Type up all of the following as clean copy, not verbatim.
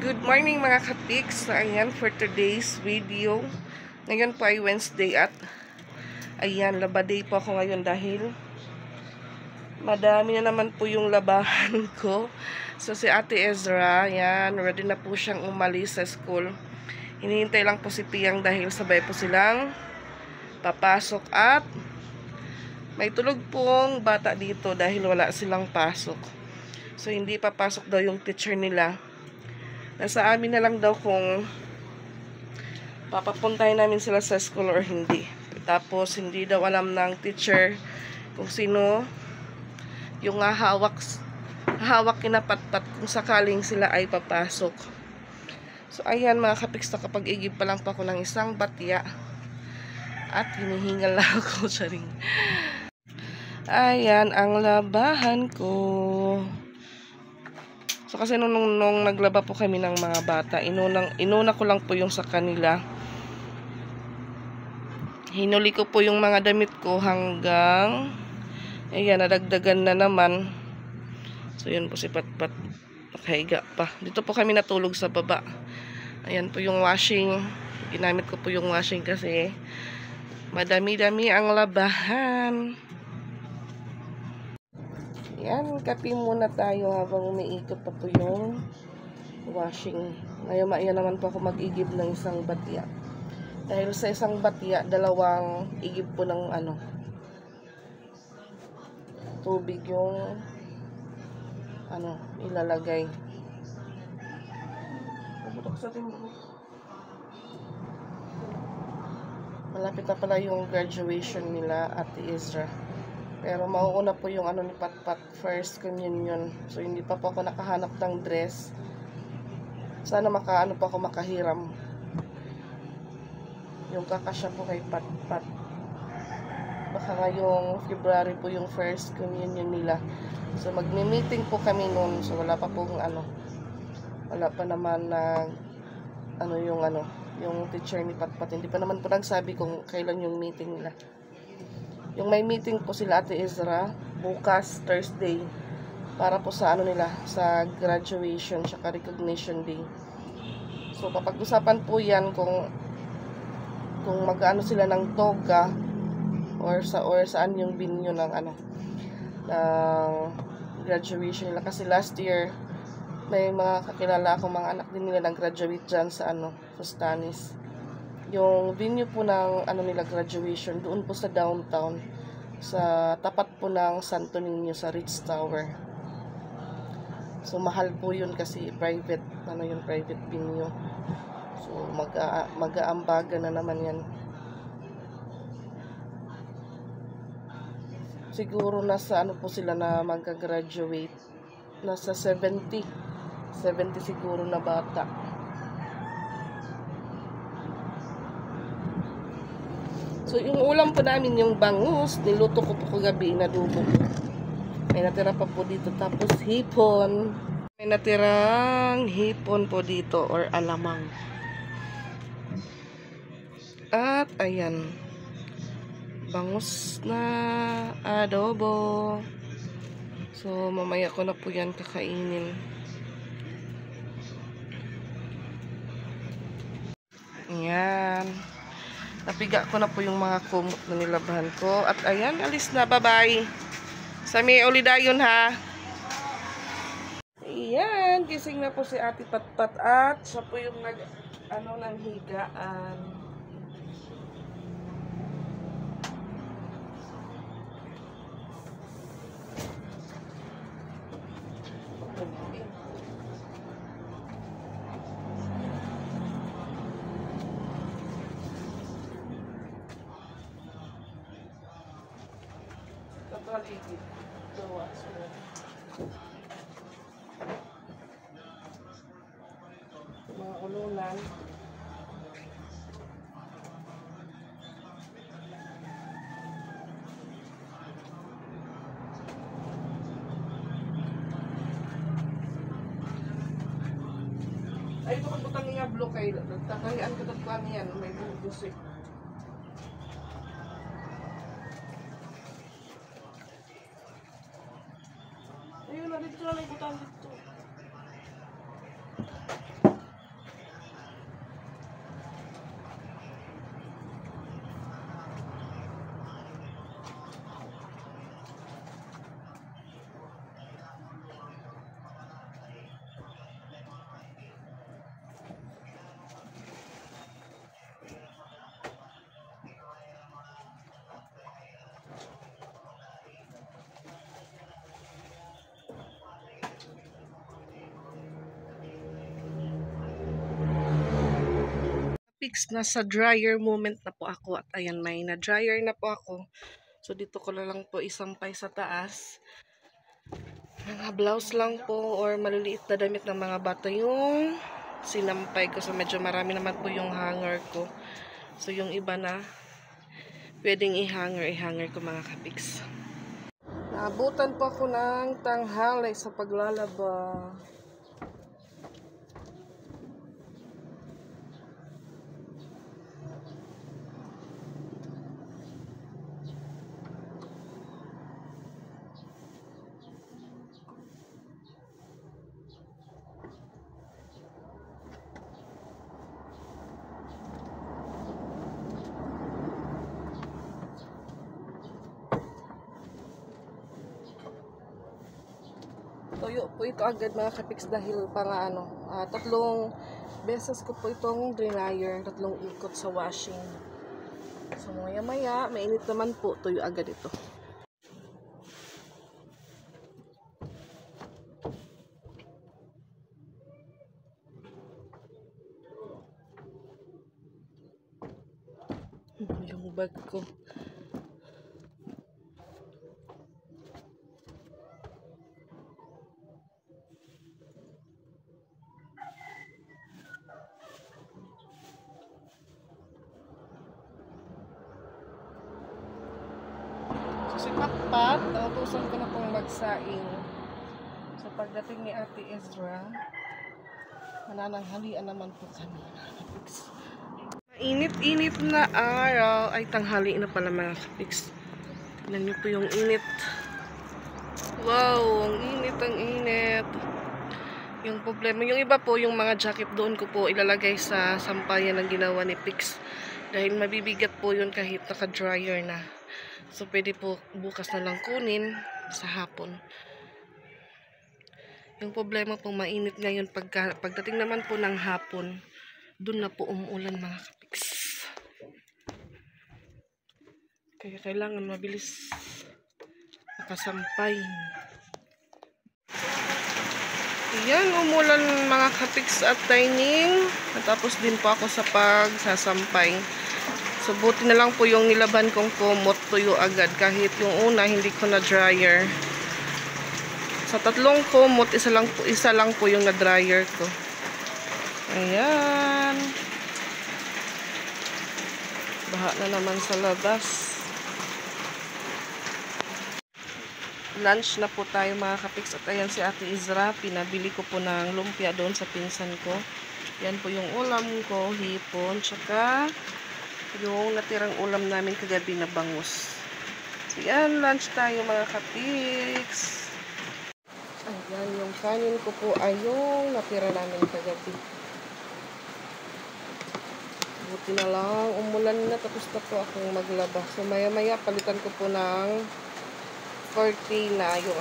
Good morning mga kapiks. Ayan for today's video. Ngayon po ay Wednesday at ayan, laba day po ako ngayon dahil madami na naman po yung labahan ko. So si Ate Ezra, ayan, ready na po siyang umalis sa school. Hinihintay lang po si Piyang dahil sabay po silang papasok at may tulog pong bata dito dahil wala silang pasok. So hindi papasok daw yung teacher nila. Nasa amin na lang daw kung papapuntahin namin sila sa school or hindi. Tapos, hindi daw alam ng teacher kung sino yung hawak kinapatpat kung sakaling sila ay papasok. So, ayan mga kapiks, nakapag-igib pa lang po ako ng isang batya. At hinihingal lang ako, charing. Ayan ang labahan ko. So, kasi nung naglaba po kami ng mga bata, inuna ko lang po yung sa kanila. Hinuli ko po yung mga damit ko hanggang, ayan, nadagdagan na naman. So, yun po si Patpat. Nakahiga pa. Dito po kami natulog sa baba. Ayan po yung washing. Ginamit ko po yung washing kasi madami-dami ang labahan. Yan, kape muna tayo habang umiikot pa po yung washing. Maya naman po ako mag-igib ng isang batya. Dahil sa isang batya, dalawang igib po ng tubig yung ilalagay. Malapit na pala yung graduation nila, Ate Ezra. Pero mauuna po yung ni Patpat, first communion. So hindi pa po ako nakahanap ng dress. Sana pa ako makahiram. Yung kakasya po kay Patpat. Baka ngayong February po yung first communion nila. So magmi-meeting po kami noon. So wala pa pong wala pa naman na yung teacher ni Patpat. Hindi pa naman po nagsabi kung kailan yung meeting nila. Yung may meeting po sila Ate Ezra bukas Thursday para po sa sa graduation tsaka recognition day. So papag-usapan po 'yan kung mag-ano sila ng toga or saan yung venue ng ng graduation nila, kasi last year may mga kakilala akong mga anak din nila nag-graduate diyan sa Fustanis. Yung venue po ng nila graduation doon po sa downtown, sa tapat po ng Santo Niño sa Ritz Tower. So mahal po yun kasi private private venue. So mag-aambaga na naman yan. Siguro nasa po sila na mag-graduate, nasa 70 siguro na bata. So, yung ulam po namin, yung bangus, niluto ko po kagabi, inadubo. May natira pa po dito. Tapos, hipon. May natirang hipon po dito, or alamang. At, ayan. Bangus na adobo. So, mamaya ko na po yan kakainin. Ayan. Napiga ko na po yung mga kumot na nilabahan ko. At ayan, alis na. Bye-bye. Sa may ulidayon ha. Ayan, gising na po si Ate Patpat at siya po yung ng higaan. Paligid. Gawa. Mga ulunan. Ay, ito kabutang nga blue kayo. Nagtakayaan ka tatkuan yan. May bugos eh. Ayun na, dito na lang ibutan dito. ka-pics, nasa dryer moment na po ako. At ayan, may na-dryer na po ako. So, dito ko na lang po isampay sa taas. Mga blouse lang po or maliliit na damit ng mga bata yung sinampay ko. So, medyo marami naman po yung hanger ko. So, yung iba na pwedeng i-hanger ko mga ka-pics. Naabutan po ako ng tanghali sa paglalaba. Tuyo po ito agad mga ka-pics dahil para tatlong beses ko po itong dryer, tatlong ikot sa washing. So maya maya, mainit naman po, tuyo agad ito. Yung bag ko. So, si Patpat, nautusan ko na pong magsaing. So, pagdating ni Ate Ezra, manananghalian naman po kami. Mainit-init na araw. Ay, tanghali na pala mga kapiks. Tignan niyo po yung init. Wow, ang init, ang init. Yung problema, yung iba po, yung mga jacket doon ko po ilalagay sa sampayan ng ginawa ni Pix. Dahil mabibigat po yun kahit naka-dryer na. So, pwede po bukas na lang kunin sa hapon. Yung problema po, mainit ngayon. Pagdating naman po ng hapon, doon na po umuulan mga kapiks. Kaya kailangan mabilis makasampay. Ayan, umulan mga kapiks at dining. Natapos din po ako sa pagsasampay. So, buti na lang po yung nilaban kong kumot, tuyo agad. Kahit yung una, hindi ko na dryer. Sa tatlong kumot, isa lang po yung na-dryer ko. Ayan. Baha na naman sa labas. Lunch na po tayo mga kapiks. At ayan si Ate Ezra. Pinabili ko po ng lumpia doon sa pinsan ko. Yan po yung ulam ko, hipon, tsaka yung natirang ulam namin kagabi na bangus. So, yan, lunch tayo mga kapiks. Ayan, yung kanin ko po ay yung natira namin kagabi. Buti na lang, umulan na, tapos na po akong maglaba. So, maya-maya, palitan ko po ng cortina, yung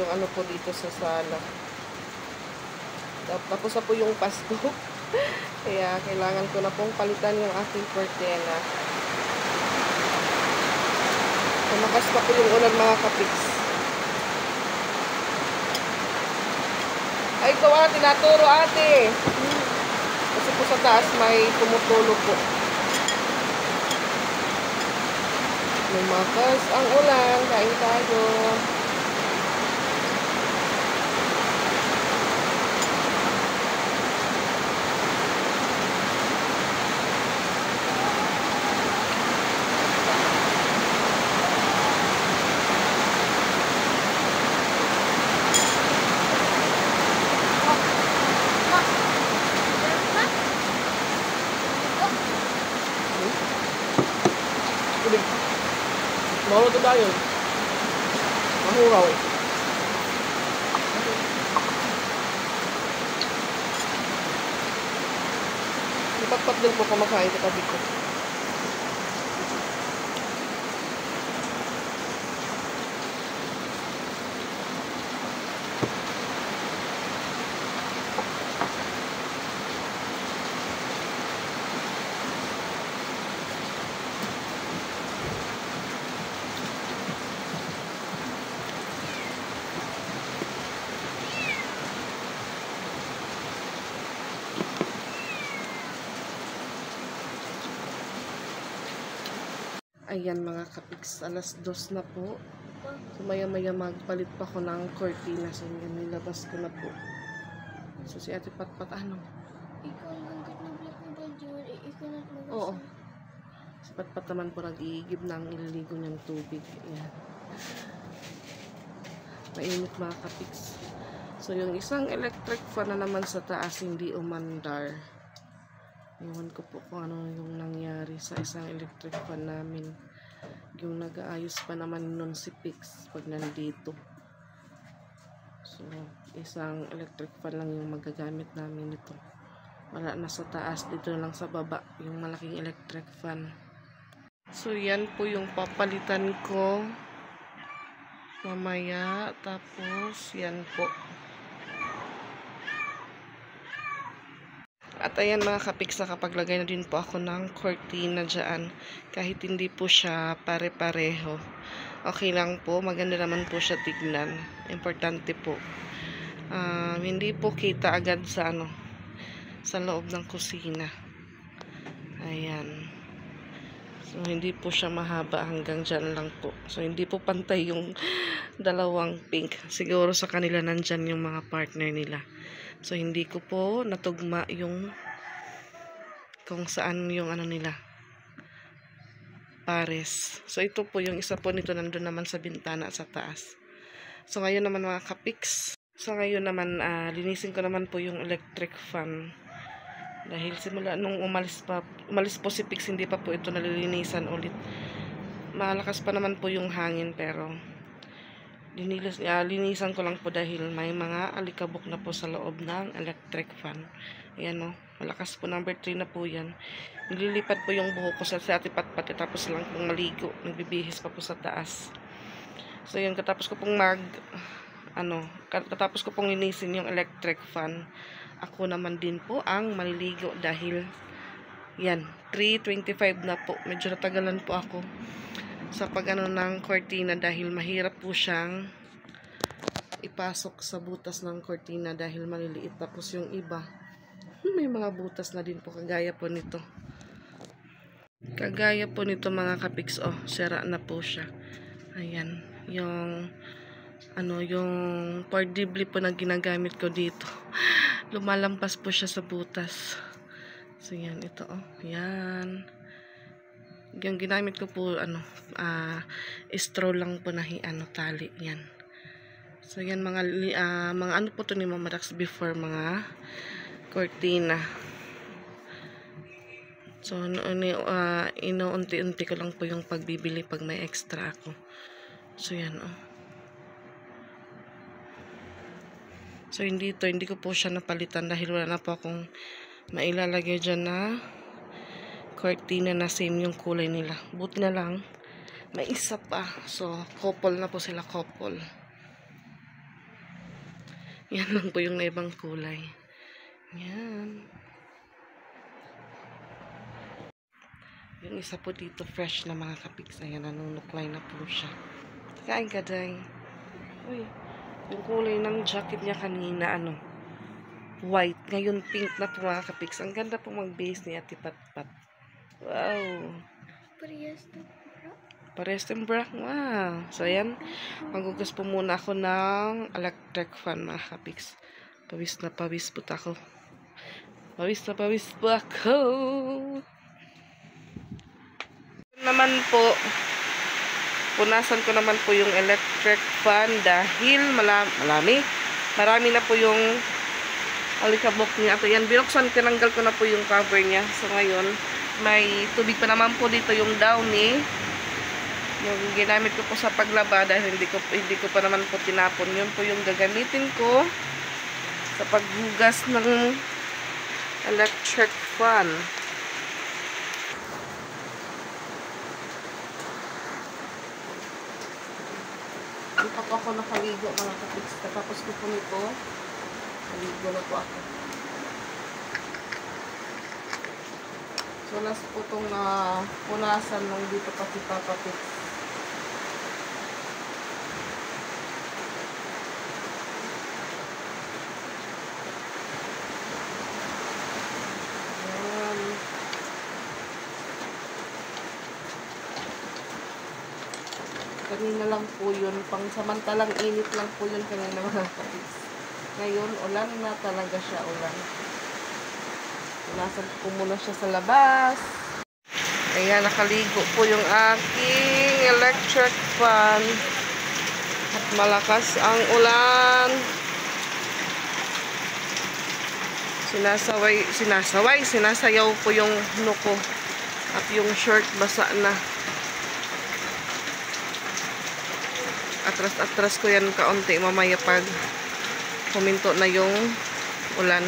ano po dito sa sala. Tapos na po yung pasto. Kaya kailangan ko na pong palitan yung aking cortina. Tumakas pa po yung ulan mga kapiks. Ay, ito ate, naturo ate. Kasi po sa taas may tumutulo po. Lumakas ang ulan, kain tayo. Mau to tayo. Mahuraw. Ipatpat din po kumakain sa tabi ko. Ayan mga kapiks, alas 2 na po. So maya-maya magpalit pa ko ng cortina. So yan, nilabas ko na po. So si Ate Patpat, ano? Ikaw hanggat na black na ba, Jory? Ikaw na talaga. Oo. Si Patpat naman po nag-iigib ng ililigo niyang tubig. Ayan. Mainit mga kapiks. So yung isang electric fan na naman sa taas hindi umandar. Iwan ko po kung ano yung nangyari sa isang electric fan namin. Yung nag-aayos pa naman nun si Pix pag nandito. So isang electric fan lang yung magagamit namin ito. Wala na sa taas, dito lang sa baba yung malaking electric fan. So yan po yung papalitan ko mamaya. Tapos yan po. At ayan mga kapiks, nakapaglagay na din po ako ng cortina dyan. Kahit hindi po siya pare-pareho. Okay lang po, maganda naman po siya tignan. Importante po. Hindi po kita agad sa sa loob ng kusina. Ayan. So hindi po siya mahaba, hanggang dyan lang po. So hindi po pantay yung dalawang pink. Siguro sa kanila nandyan yung mga partner nila. So hindi ko po natugma yung kung saan yung nila pares. So ito po yung isa po nito, nandun naman sa bintana sa taas. So ngayon naman mga kapiks, so ngayon naman linisin ko naman po yung electric fan. Dahil simula nung umalis po si Pix, hindi pa po ito nalilinisan ulit. Malakas pa naman po yung hangin, pero linisan ko lang po dahil may mga alikabok na po sa loob ng electric fan. Ayan o, malakas po, number 3 na po yan. Nililipat po yung buhok ko sa Ate Patpat, tapos lang pong maligo, nagbibihis pa po sa taas. So yan, katapos ko pong linisin yung electric fan, ako naman din po ang maliligo dahil yan, 3:25 na po. Medyo natagalan po ako sa ng cortina dahil mahirap po siyang ipasok sa butas ng cortina dahil maliliit. Tapos yung iba, may mga butas na din po, kagaya po nito. Kagaya po nito mga kapiks, oh, sira na po siya. Ayan, yung yung pardibli po na ginagamit ko dito. Lumalampas po siya sa butas. So yan, ito oh, yan. Yung ginamit ko po straw lang po na tali yan. So yan, mga po to ni Mama Dax before, mga cortina. So inuunti-unti ko lang po yung pagbibili pag may extra ako. So yan oh. So hindi ko po siya napalitan dahil wala na po akong mailalagay dyan na cortina na same yung kulay nila. Buti na lang may isa pa. So couple na po sila, couple. Yan lang po yung naibang kulay. Yan. Yung isa po dito fresh na mga kapiks. Ayan, nanunuklay na po siya. Kain ka, day. Uy, yung kulay ng jacket niya kanina white, ngayon pink na po mga kapiks. Ang ganda po mag-base ni Ate Patpat. Wow. Parehas ng bra. Wow. So ayan, magugas po muna ako ng electric fan mga kapiks. Pawis na pawis po ako. Pawis na pawis po ako. Naman po, punasan ko naman po yung electric fan dahil marami na po yung alikabok niya. Ito yan, binuksan, tinanggal ko na po yung cover niya. So ngayon, may tubig pa naman po dito yung downy. Yung ginamit ko po sa paglaba dahil hindi ko pa naman po tinapon. Yun po yung gagamitin ko sa paghugas ng electric fan. Hindi pa po ako nakaligo mga kapiks. Tapos ko po nito, naligo na po ako. So last po itong punasan nung dito pa si Papa Pix. Kanina lang po yun. Pang samantalang init lang po yun kanina mga kapiks. Ngayon, ulan na talaga siya, ulan. Punasan ko muna siya sa labas. Ayan, nakaligo po yung aking electric fan. At malakas ang ulan. Sinasayaw po yung nuko. At yung shirt basa na. Atras-atras ko yan kaunti mamaya pag huminto na yung ulan.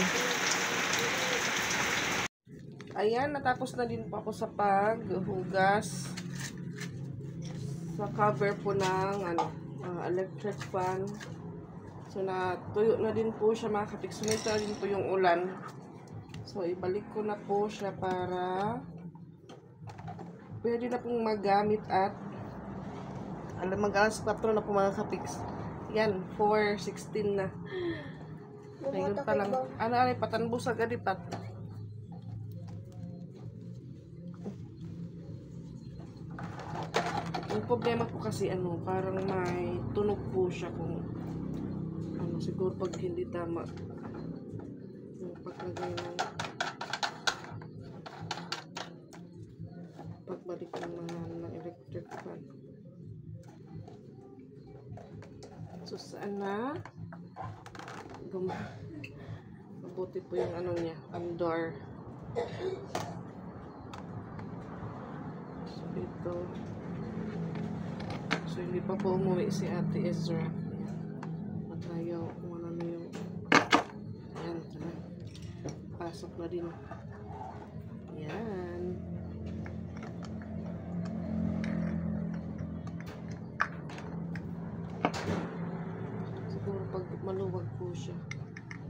Ayan, natapos na din po ako sa paghugas sa cover po ng electric fan. So, natuyo na din po siya mga kapiks. Sumunod na din po yung ulan. So, ibalik ko na po siya para pwede na pong magamit at mag-alas 4 na po mga kapiks. Yan, 4:16 na. Ngayon pa lang. Patanbos agad ipat. Yung problema po kasi parang may tunog po siya kung siguro pag hindi tama yung paglagay ng pagbalik ng electric fan. So sana mabuti po yung niya, ang door. So ito. So, hindi pa po umuwi si Ate Ezra. Matayo kung ano na yung ayan, pasok na din. Ayan. Siguro pag maluwag po siya.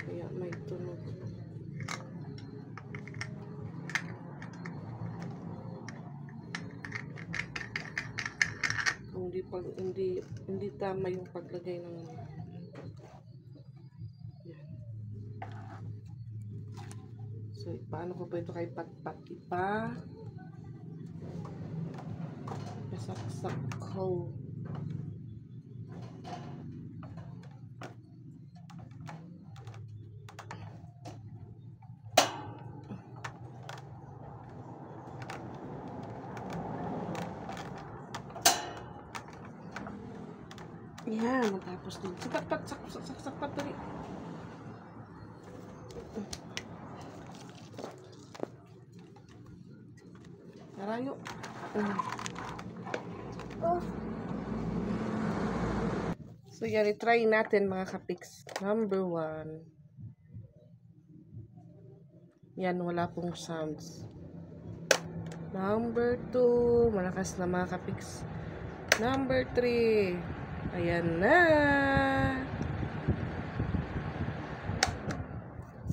Kaya may tunog. Hindi tama yung paglagay ng yan. So, paano ko po ito kay patpati pa? Kasaksak ko. Yan, matapos din. Sakpat tali. Narayo. So, yan, i-try natin mga kapiks. Number 1. Yan, wala pong sounds. Number 2, malakas na mga kapiks. Number 3. Ayan na.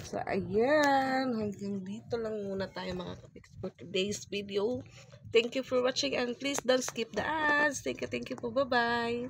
So, ayan. Hanggang dito lang muna tayo mga kapiks for today's video. Thank you for watching and please don't skip the ads. Thank you po. Bye-bye.